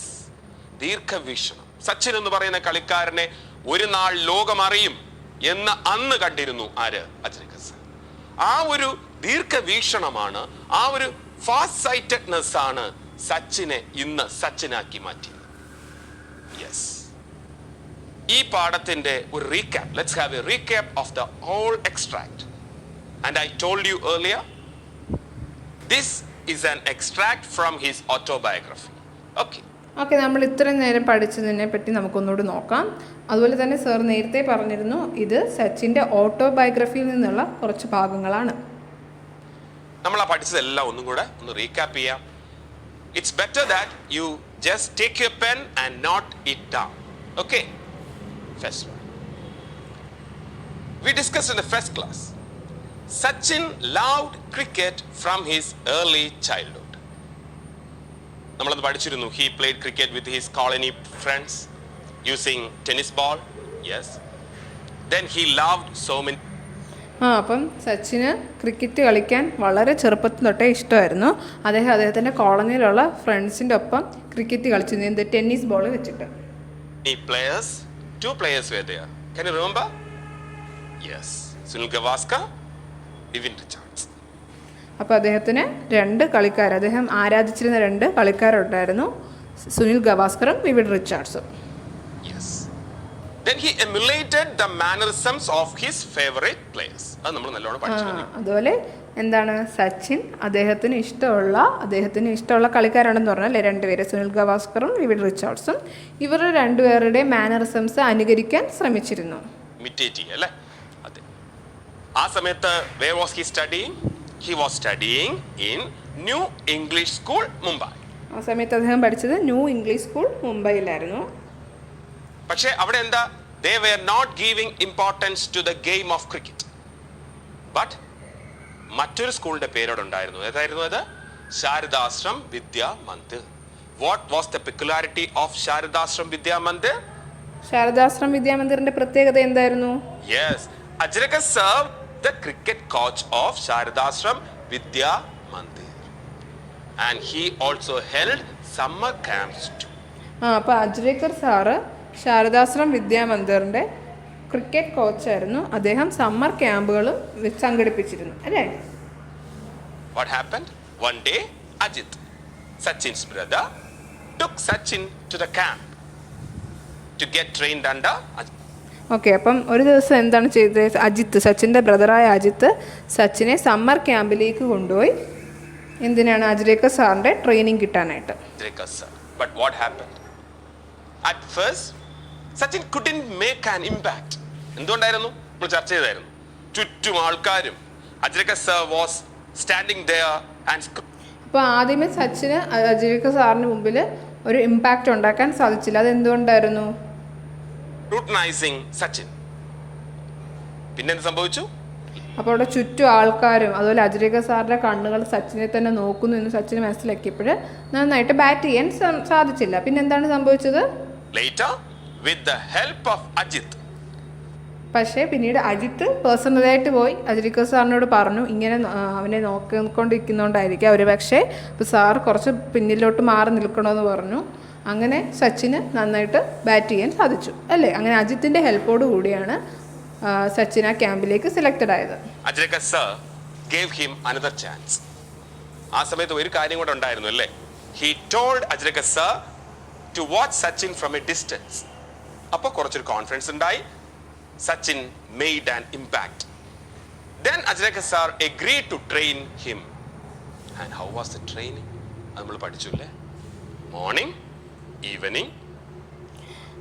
ദീർഘവീക്ഷണം. Sachin എന്ന് പറയുന്ന കളിക്കാരനെ ഒരു നാൾ ലോകം അറിയും എന്ന് അന്ന് കണ്ടിരുന്നു ആര്? അജ്രേക്കർ സർ. ആ ഒരു ദീർഘവീക്ഷണമാണ്, ആ ഒരു ഫാസ്റ്റ് സൈറ്റഡ്നെസ് ആണ് സച്ചിനെ ഇന്ന് സച്ചിനാക്കി മാറ്റിയത്. യെസ്. ഈ പാഠത്തിന്റെ ഒരു recap. Let's have a recap of the whole extract. And I told you earlier, this is an extract from his autobiography. Okay, നമ്മൾ ഇത്രയും നേരം പഠിച്ചതിനെ പറ്റി നമുക്കൊന്നുകൂടി നോക്കാം. അതുപോലെ തന്നെ സാർ നേരത്തെ പറഞ്ഞിരുന്നു, ഇത് സച്ചിൻ്റെ ഓട്ടോബയോഗ്രഫിയിൽ നിന്നുള്ള കുറച്ച് ഭാഗങ്ങളാണ്. നമ്മൾ ആ പഠിച്ചതെല്ലാം ഒന്നും കൂടെ ഒന്ന് റീക്യാപ്പ് ചെയ്യാം. It's better that you just take your pen and note it down. Okay, first one we discussed in the first class. Sachin loved cricket from his early childhood. നമ്മളത് പഠിച്ചിരുന്നു. He played cricket with his colony friends using tennis ball. Yes. Then he loved so many. അപ്പം സച്ചിന് cricket കളിക്കാൻ വളരെ ചെറുപ്പത്തിൽ തൊട്ടേ ഇഷ്ടമായിരുന്നു. അദ്ദേഹത്തിൻ്റെ കോളനിയിലുള്ള ഫ്രണ്ട്സിൻ്റെ ഒപ്പം ക്രിക്കറ്റ് കളിച്ചിരുന്നു. എന്ത്? ടെന്നീസ് ബോൾ വെച്ചിട്ട്. Two players were there. Can you remember? Yes. Sunil Gavaskar, Vivian Richards. അപ്പോൾ അദ്ദേഹത്തിന് അദ്ദേഹം ആരാധിച്ചിരുന്ന 2 കളിക്കാരുണ്ടായിരുന്നു, Sunil ഗവാസ്കറും Vivin റിച്ചാർഡ്സും. Yes. Then he emulated the mannerisms of his favorite players. അത് നമ്മൾ നല്ലോണം പഠിച്ചിട്ടുണ്ട്. അതുപോലെ എന്താണ്, സച്ചിൻ അദ്ദേഹത്തിന് ഇഷ്ടമുള്ള കളിക്കാരാണെന്ന് പറഞ്ഞാൽ 2 പേര്, സുനിൽ ഗവാസ്കറും വിവിൻ റിച്ചാർഡ്സും. ഇവരുടെ 2 പേരുടെ മാനറിസംസ് അനുകരിക്കാൻ ശ്രമിച്ചിരുന്നു. ഇമിറ്റേറ്റ് ചെയ്യുക അല്ലേ? അതെ. ആ സമയത്ത് where was he studying? He was studying in New English School, Mumbai. ആ സമയത്ത് അദ്ദേഹം പഠിച്ചത് ന്യൂ ഇംഗ്ലീഷ് സ്കൂൾ, മുംബൈയിലായിരുന്നു. പക്ഷേ അവിടെ എന്താ? They were not giving importance to the game of cricket. But മറ്റൊരു സ്കൂളിന്റെ പേരോട് ഉണ്ടായിരുന്നു. ഏതായിരുന്നു അത്? Sharadashram Vidya Mandir. What was the peculiarity of Sharadashram Vidya Mandir? Sharadashram വിദ്യാമന്ദിറിന്റെ പ്രത്യേകത എന്തായിരുന്നു? Yes, Achrekar served the cricket coach of Sharadashram Vidya Mandir, and he also held summer camps too. അപ്പോൾ അജ്രേക്കർ സാറ് ശാരദാശ്രം വിദ്യാമന്ദിറിൻ്റെ ക്രിക്കറ്റ് കോച്ചായിരുന്നു. അദ്ദേഹം സമ്മർ ക്യാമ്പുകളും സംഘടിപ്പിച്ചിരുന്നു അല്ലേ? What happened? One day, Ajit, Sachin's brother, took Sachin to the camp to get trained under Ajit. Okay, അപ്പം ഒരു ദിവസം എന്താണ് ചെയ്തത്? അജിത്ത്, സച്ചിൻ്റെ ബ്രദറായ അജിത്ത് സച്ചിനെ സമ്മർ ക്യാമ്പിലേക്ക് കൊണ്ടുപോയി. എന്തിനാണ്? അജ്രേക്കർ സാറിൻ്റെ ട്രെയിനിങ് കിട്ടാനായിട്ട്. Ajreka sir. But what happened? At first, Sachin couldn't make an impact. എന്തുകൊണ്ടായിരുന്നു? നമ്മൾ ചർച്ച ചെയ്തായിരുന്നു. ചുറ്റും ആൾക്കാരും. Ajreka sir was standing there and അപ്പോൾ ആദ്യമേ സച്ചിന് അജ്രേക്കർ സാറിന് മുമ്പിൽ ഒരു ഇമ്പാക്റ്റ് ഉണ്ടാക്കാൻ സാധിച്ചില്ല. അതെന്തുകൊണ്ടായിരുന്നു? scrutinizing Sachin. പിന്നെ എന്ത് സംഭവിച്ചു? അപ്പോൾ അവിടെ ചുറ്റും ആൾക്കാരും അതുപോലെ അജ്രേക്കർ സാറിൻ്റെ കണ്ണുകൾ സച്ചിനെ തന്നെ നോക്കുന്നു എന്ന് സച്ചിന് മനസ്സിലാക്കിയപ്പോൾ നന്നായിട്ട് ബാറ്റ് ചെയ്യാൻ സാധിച്ചില്ല. പിന്നെ എന്താണ് സംഭവിച്ചത്? Later, with the help of Ajit, പക്ഷേ പിന്നീട് അജിത്ത് പേഴ്സണലായിട്ട് പോയി അജ്രേക്കർ സാറിനോട് പറഞ്ഞു, ഇങ്ങനെ അവനെ നോക്കിക്കൊണ്ടിരിക്കുന്നതുകൊണ്ടായിരിക്കും അവർ പക്ഷേ ഇപ്പോൾ സാർ കുറച്ച് പിന്നിലോട്ട് മാറി നിൽക്കണമെന്ന് പറഞ്ഞു. അങ്ങനെ സച്ചിന് നന്നായിട്ട് ബാറ്റ് ചെയ്യാൻ സാധിച്ചു അല്ലേ? അങ്ങനെ അജിത്തിൻ്റെ ഹെൽപ്പോട് കൂടിയാണ് സച്ചിൻ ആ ക്യാമ്പിലേക്ക് സെലക്റ്റഡ് ആയത്. Ajreka sir gave him another chance. ആ സമയത്ത് ഒരു കാര്യം കൂടെ ഉണ്ടായിരുന്നു അല്ലേ? He told Ajreka sir to watch Sachin from a distance. അപ്പോൾ കുറച്ചൊരു കോൺഫിഡൻസ് ഉണ്ടായി. Sachin made an impact. Then Ajreka sir agreed to train him. And how was the training? നമ്മൾ പഠിച്ചു അല്ലേ? Morning, evening.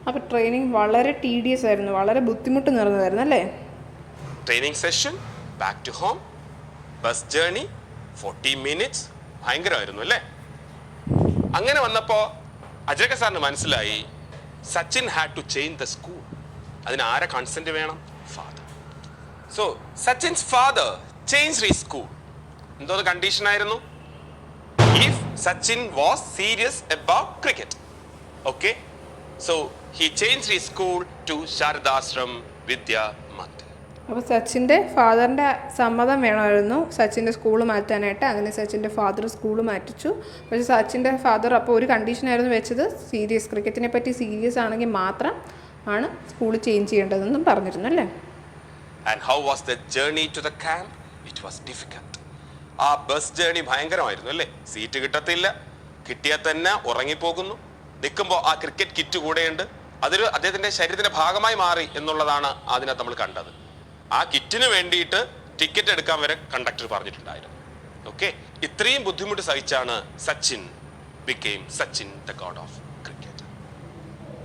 അപ്പോൾ ട്രെയിനിങ് വളരെ ടീഡിയസ് ആയിരുന്നു, വളരെ ബുദ്ധിമുട്ട് നിറഞ്ഞതായിരുന്നു അല്ലേ? Training session, back to home, bus journey, 40 minutes. ഭയങ്കരമായിരുന്നു അല്ലേ? അങ്ങനെ വന്നപ്പോൾ അജ്രക സാറിന് മനസ്സിലായി Sachin had to change the school. അതിന് ആരെ കൺസെന്റ് വേണം? Father. So Sachin's father change his school. എന്തോ കണ്ടീഷൻ ആയിരുന്നു? If Sachin was serious about cricket. Okay, so he changed his school to Sharadashram Vidya Mandir. അപ്പോൾ സച്ചിൻ്റെ ഫാദറിൻ്റെ സമ്മതം വേണമായിരുന്നു സച്ചിൻ്റെ സ്കൂൾ മാറ്റാനായിട്ട്. അങ്ങനെ സച്ചിൻ്റെ ഫാദർ സ്കൂൾ മാറ്റിച്ചു. പക്ഷേ സച്ചിൻ്റെ ഫാദർ അപ്പോൾ ഒരു കണ്ടീഷനായിരുന്നു വെച്ചത്, സീരിയസ് ക്രിക്കറ്റിനെ പറ്റി സീരിയസ് ആണെങ്കിൽ മാത്രം ആണ് സ്കൂൾ ചേഞ്ച് ചെയ്യേണ്ടതെന്നും പറഞ്ഞിരുന്നു അല്ലേ? And how was the journey to the camp? It was difficult. ആ ബസ് ജേർണി ഭയങ്കരമായിരുന്നു അല്ലേ? സീറ്റ് കിട്ടത്തില്ല, കിട്ടിയാൽ തന്നെ ഉറങ്ങിപ്പോകുന്നു. നിൽക്കുമ്പോൾ ആ ക്രിക്കറ്റ് കിറ്റ് കൂടെയുണ്ട്. അതൊരു അദ്ദേഹത്തിൻ്റെ ശരീരത്തിൻ്റെ ഭാഗമായി മാറി എന്നുള്ളതാണ് അതിനകത്ത് നമ്മൾ കണ്ടത്. ആ കിറ്റിന് വേണ്ടിയിട്ട് ടിക്കറ്റ് എടുക്കാൻ വരെ കണ്ടക്ടർ പറഞ്ഞിട്ടുണ്ടായിരുന്നു. ഓക്കെ, ഇത്രയും ബുദ്ധിമുട്ട് സഹിച്ചാണ് Sachin became Sachin the god of cricket.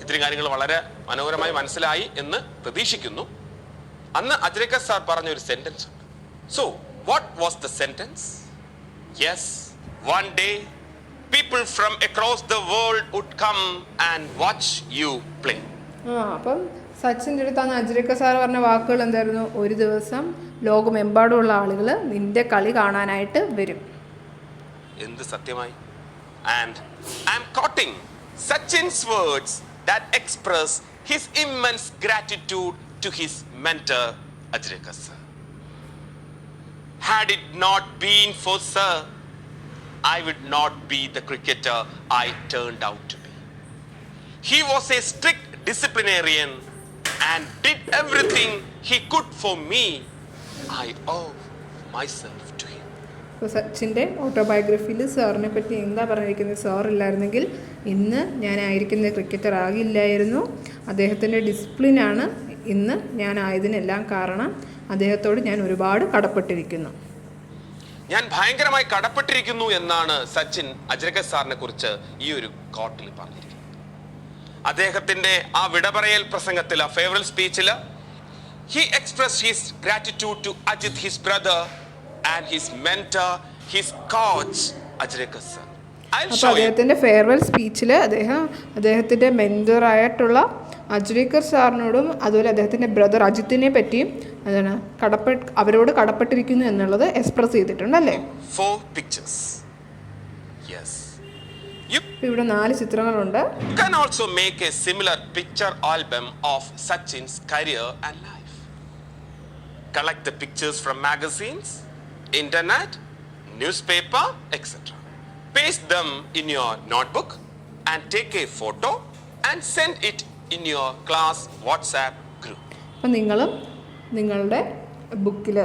ഇത്രയും കാര്യങ്ങൾ വളരെ മനോഹരമായി മനസ്സിലായി എന്ന് പ്രതീക്ഷിക്കുന്നു. അന്ന് അജ്രേക്കർ സാർ പറഞ്ഞ ഒരു സെന്റൻസ് ഉണ്ട്. So what was the sentence? Yes, one day people from across the world would come and watch you play. അപ്പം സച്ചിൻ്റെ അടുത്താണ് അജ്രേക്കർ സാർ പറഞ്ഞ വാക്കുകൾ എന്തായിരുന്നു? ഒരു ദിവസം ലോകമെമ്പാടുമുള്ള ആളുകൾ നിന്റെ കളി കാണാനായിട്ട് വരും. എന്ത് സത്യമായി? And I'm quoting Sachin's words that express his immense gratitude to his mentor Ajreka sir. Had it not been for sir, I would not be the cricketer I turned out to be. He was a strict disciplinarian and did everything he could for me. I owe myself to him. ഇപ്പോൾ സച്ചിൻ്റെ ഓട്ടോബയോഗ്രഫിയിൽ സാറിനെ പറ്റി എന്താ പറഞ്ഞിരിക്കുന്നത്? Sir ഇല്ലായിരുന്നെങ്കിൽ ഇന്ന് ഞാനായിരിക്കുന്ന cricketer ആകില്ലായിരുന്നു. അദ്ദേഹത്തിൻ്റെ ഡിസിപ്ലിനാണ് ഇന്ന് ഞാനായതിനെല്ലാം കാരണം. അദ്ദേഹത്തോട് ഞാൻ ഒരുപാട് കടപ്പെട്ടിരിക്കുന്നു. ഞാൻ ഭയങ്കരമായി കടപ്പെട്ടിരിക്കുന്നു എന്നാണ് സച്ചിൻ അജ്രക സാറിനെ കുറിച്ച് ഈ ഒരു കോട്ടിൽ പറഞ്ഞിരിക്കുന്നത്. അദ്ദേഹത്തിന്റെ ആ വിടപറയൽ പ്രസംഗത്തിൽ, ആ ഫേവറൽ സ്പീച്ചിൽ, he expressed his gratitude to Ajit, his brother, and his mentor, his coach, Ajreka sir. അപ്പോൾ അദ്ദേഹത്തിൻ്റെ ഫെയർവെൽ സ്പീച്ചിൽ അദ്ദേഹത്തിൻ്റെ മെൻറ്ററായിട്ടുള്ള അജ്രേക്കർ സാറിനോടും അതുപോലെ അദ്ദേഹത്തിൻ്റെ ബ്രദർ അജിത്തിനെ പറ്റിയും അതിന് അവരോട് കടപ്പെട്ടിരിക്കുന്നു എന്നുള്ളത് എക്സ്പ്രസ് ചെയ്തിട്ടുണ്ട് അല്ലേ? 4 pictures. Yes. You ഇവിടെ 4 ചിത്രങ്ങളുണ്ട്. can also make a similar picture album of Sachin's career and life. Collect the pictures from magazines, internet, newspaper, etc. Paste them in your notebook and take a photo and send it in your class WhatsApp group. അപ്പം നിങ്ങളും നിങ്ങളുടെ ബുക്കിൽ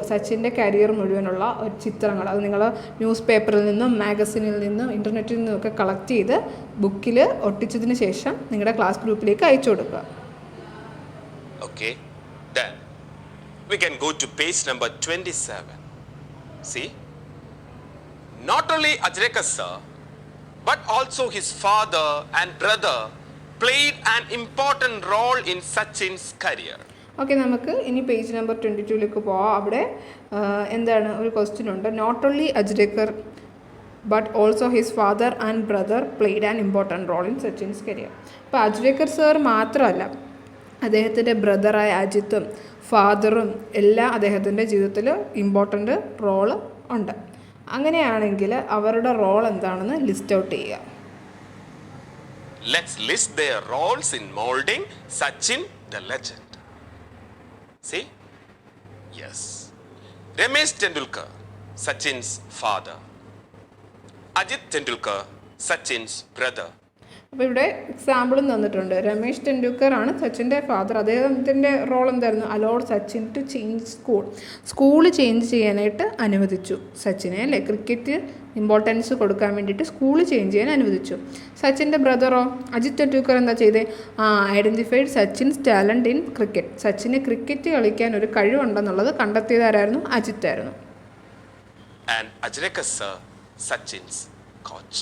സച്ചിൻ്റെ career മുഴുവനുള്ള ചിത്രങ്ങൾ അത് നിങ്ങൾ news പേപ്പറിൽ നിന്നും മാഗസിനിൽ നിന്നും ഇൻ്റർനെറ്റിൽ നിന്നും ഒക്കെ കളക്ട് ചെയ്ത് ബുക്കിൽ ഒട്ടിച്ചതിന് ശേഷം നിങ്ങളുടെ ക്ലാസ് ഗ്രൂപ്പിലേക്ക് അയച്ചു കൊടുക്കുക. Okay, then we can go to page number 27. See, not only Ajrekar sir, but also his father and brother played an important role in Sachin's career. Okay, നമുക്ക് ഇനി പേജ് നമ്പർ 22ലേക്ക് പോവാം. അവിടെ എന്താണ് ഒരു ക്വസ്റ്റ്യൻ ഉണ്ട്. Not only Achrekar but also his father and brother played an important role in Sachin's career. അപ്പോൾ Achrekar sir മാത്രമല്ല, അദ്ദേഹത്തിൻ്റെ ബ്രദറായ അജിത്തും ഫാദറും എല്ലാം അദ്ദേഹത്തിൻ്റെ ജീവിതത്തിൽ ഇമ്പോർട്ടൻ്റ് റോള് ഉണ്ട്. അങ്ങനെയാണെങ്കിൽ അവരുടെ റോൾ എന്താണെന്ന് ലിസ്റ്റ് ഔട്ട് ചെയ്യുക. Let's list their roles in molding Sachin the legend. See? Yes. Ramesh Tendulkar, Sachin's father. Ajit Tendulkar, Sachin's brother. അപ്പോൾ ഇവിടെ എക്സാമ്പിളും തന്നിട്ടുണ്ട്. രമേശ് ടെണ്ടുൽക്കർ ആണ് സച്ചിൻ്റെ ഫാദർ. അദ്ദേഹത്തിൻ്റെ റോൾ എന്തായിരുന്നു? Allowed Sachin to change school change ചെയ്യാനായിട്ട് അനുവദിച്ചു സച്ചിനെ, അല്ലേ? ക്രിക്കറ്റ് ഇമ്പോർട്ടൻസ് കൊടുക്കാൻ വേണ്ടിയിട്ട് സ്കൂൾ ചേഞ്ച് ചെയ്യാൻ അനുവദിച്ചു. സച്ചിൻ്റെ ബ്രദറോ അജിത് ടെണ്ടുൽക്കർ എന്താ ചെയ്തേ? Identified Sachin's talent in cricket. സച്ചിന് ക്രിക്കറ്റ് കളിക്കാൻ ഒരു കഴിവുണ്ടെന്നുള്ളത് കണ്ടെത്തിയതാരായിരുന്നു? അജിത്തായിരുന്നു. And Ajrekar sir, Sachin's coach.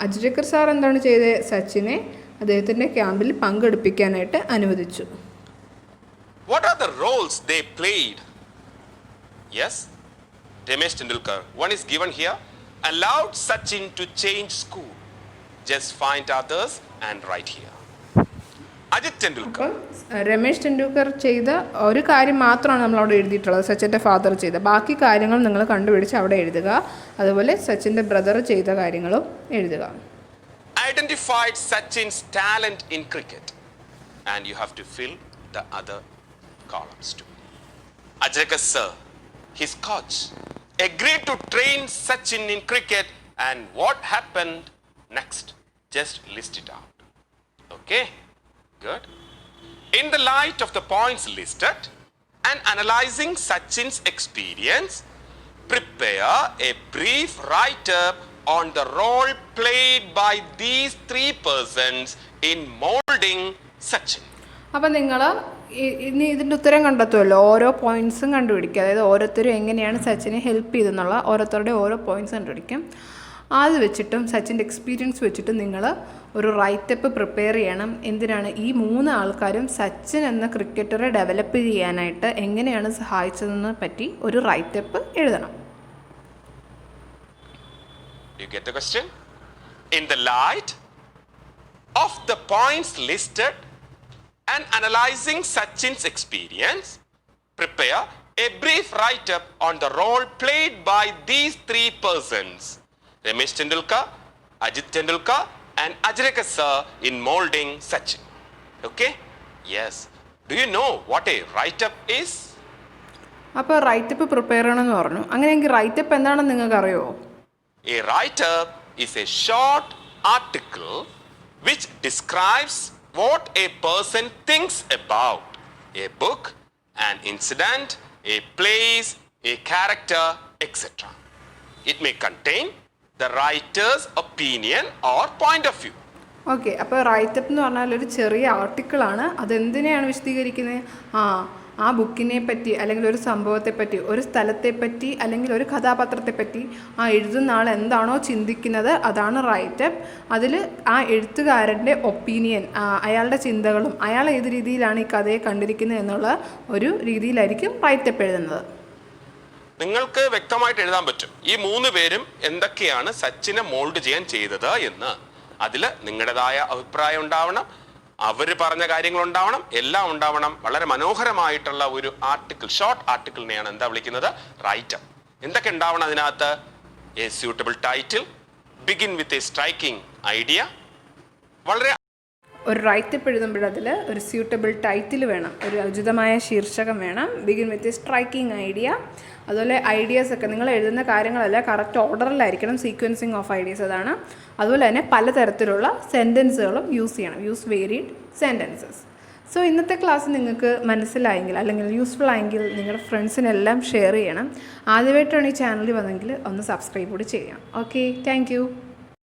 Achrekar sir എന്താണ് ചെയ്തത്? സച്ചിനെ അദ്ദേഹത്തിൻ്റെ ക്യാമ്പിൽ പങ്കെടുപ്പിക്കാനായിട്ട് അനുവദിച്ചു. What are the roles they played? Yes, Ramesh Tendulkar. One is given here. Allowed Sachin to change school. Just find others and write here. Ajit Tendulkar. അപ്പം രമേശ് ടെണ്ടുൽക്കർ ചെയ്ത ഒരു കാര്യം മാത്രമാണ് നമ്മളവിടെ എഴുതിയിട്ടുള്ളത്, സച്ചിൻ്റെ ഫാദർ ചെയ്ത. ബാക്കി കാര്യങ്ങൾ നിങ്ങൾ കണ്ടുപിടിച്ച് അവിടെ എഴുതുക. അതുപോലെ സച്ചിൻ്റെ ബ്രദർ ചെയ്ത കാര്യങ്ങളും എഴുതുക. Identified Sachin's talent in cricket. And you have to fill the other columns too. Ajrekar sir, his coach, agreed to train Sachin in cricket, and what happened next? Just list it out. Okay? Good. In the light of the points listed and analyzing Sachin's experience, prepare a brief write-up on the role played by these 3 persons in molding Sachin. അപ്പം നിങ്ങൾ ഇനി ഇതിൻ്റെ ഉത്തരം കണ്ടെത്തുമല്ലോ. ഓരോ പോയിൻറ്സും കണ്ടുപിടിക്കുക. അതായത് ഓരോരുത്തരും എങ്ങനെയാണ് സച്ചിനെ ഹെൽപ്പ് ചെയ്തെന്നുള്ള ഓരോരുത്തരുടെ ഓരോ പോയിൻറ്സ് കണ്ടുപിടിക്കും. അത് വെച്ചിട്ടും സച്ചിൻ്റെ എക്സ്പീരിയൻസ് വെച്ചിട്ട് നിങ്ങൾ ഒരു റൈറ്റപ്പ് പ്രിപ്പയർ ചെയ്യണം. എന്തിനാണ്? ഈ 3 ആൾക്കാരും സച്ചിൻ എന്ന ക്രിക്കറ്ററെ ഡെവലപ്പ് ചെയ്യാനായിട്ട് എങ്ങനെയാണ് സഹായിച്ചതെന്ന് പറ്റി ഒരു റൈറ്റപ്പ് എഴുതണം. You get the question? In the light of the points listed and analyzing Sachin's experience, prepare a brief write-up on the role played by these 3 persons. Ramesh Tendulkar, Ajit Tendulkar and Ajrekar sir in molding Sachin. Okay? Yes. Do you know what a write-up is? അപ്പോൾ writeup prepare ചെയ്യണമെന്ന് പറഞ്ഞു. അങ്ങനെയെങ്കിൽ writeup എന്താണെന്ന് നിങ്ങൾക്ക് അറിയുമോ? A write-up is a short article which describes what a person thinks about a book, an incident, a place, a character, etc. It may contain the writer's opinion or point of view. Okay, അപ്പോൾ writeup എന്ന് പറഞ്ഞാൽ ഒരു ചെറിയ ആർട്ടിക്കിളാണ്. അതെന്തിനെയാണ് വിശദീകരിക്കുന്നത്? ആ ബുക്കിനെ പറ്റി അല്ലെങ്കിൽ ഒരു സംഭവത്തെപ്പറ്റി, ഒരു സ്ഥലത്തെപ്പറ്റി അല്ലെങ്കിൽ ഒരു കഥാപാത്രത്തെപ്പറ്റി ആ എഴുതുന്ന ആൾ എന്താണോ ചിന്തിക്കുന്നത് അതാണ് റൈറ്റപ്പ്. അതിൽ ആ എഴുത്തുകാരൻ്റെ ഒപ്പീനിയൻ, അയാളുടെ ചിന്തകളും അയാൾ ഏത് രീതിയിലാണ് ഈ കഥയെ കണ്ടിരിക്കുന്നത് എന്നുള്ള ഒരു രീതിയിലായിരിക്കും റൈറ്റപ്പ് എഴുതുന്നത്. നിങ്ങൾക്ക് വ്യക്തമായിട്ട് എഴുതാൻ പറ്റും ഈ 3 പേരും എന്തൊക്കെയാണ് സച്ചിനെ മോൾഡ് ചെയ്യാൻ ചെയ്തത് എന്ന്. അതിൽ നിങ്ങളുടേതായ അഭിപ്രായം ഉണ്ടാവണം. അവർ പറഞ്ഞ കാര്യങ്ങൾ ഉണ്ടാവണം, എല്ലാം ഉണ്ടാവണം. വളരെ മനോഹരമായിട്ടുള്ള ഒരു ആർട്ടിക്കിൾ, ഷോർട്ട് ആർട്ടിക്കിളിനെയാണ് എന്താ വിളിക്കുന്നത്? റൈറ്റർ. എന്തൊക്കെ ഉണ്ടാവണം അതിനകത്ത്? A suitable title, begin with a striking idea. വളരെ ഒരു റൈറ്റപ്പ് എഴുതുമ്പോഴതിൽ ഒരു സ്യൂട്ടബിൾ ടൈറ്റിൽ വേണം, ഒരു ഉചിതമായ ശീർഷകം വേണം, begin with a striking idea. അതുപോലെ ഐഡിയാസ് ഒക്കെ നിങ്ങൾ എഴുതുന്ന കാര്യങ്ങളെല്ലാം കറക്റ്റ് ഓർഡറിലായിരിക്കണം, സീക്വൻസിങ് ഓഫ് ഐഡിയാസ് അതാണ്. അതുപോലെ തന്നെ പലതരത്തിലുള്ള സെൻറ്റൻസുകളും യൂസ് ചെയ്യണം, യൂസ് വേരിഡ് സെൻറ്റൻസസ്. സോ ഇന്നത്തെ ക്ലാസ് നിങ്ങൾക്ക് മനസ്സിലായെങ്കിൽ അല്ലെങ്കിൽ യൂസ്ഫുൾ ആയെങ്കിൽ നിങ്ങളുടെ ഫ്രണ്ട്സിനെല്ലാം ഷെയർ ചെയ്യണം. ആദ്യമായിട്ടാണ് ഈ ചാനലിൽ വന്നെങ്കിൽ ഒന്ന് സബ്സ്ക്രൈബ് കൂടി ചെയ്യാം. Okay, thank you.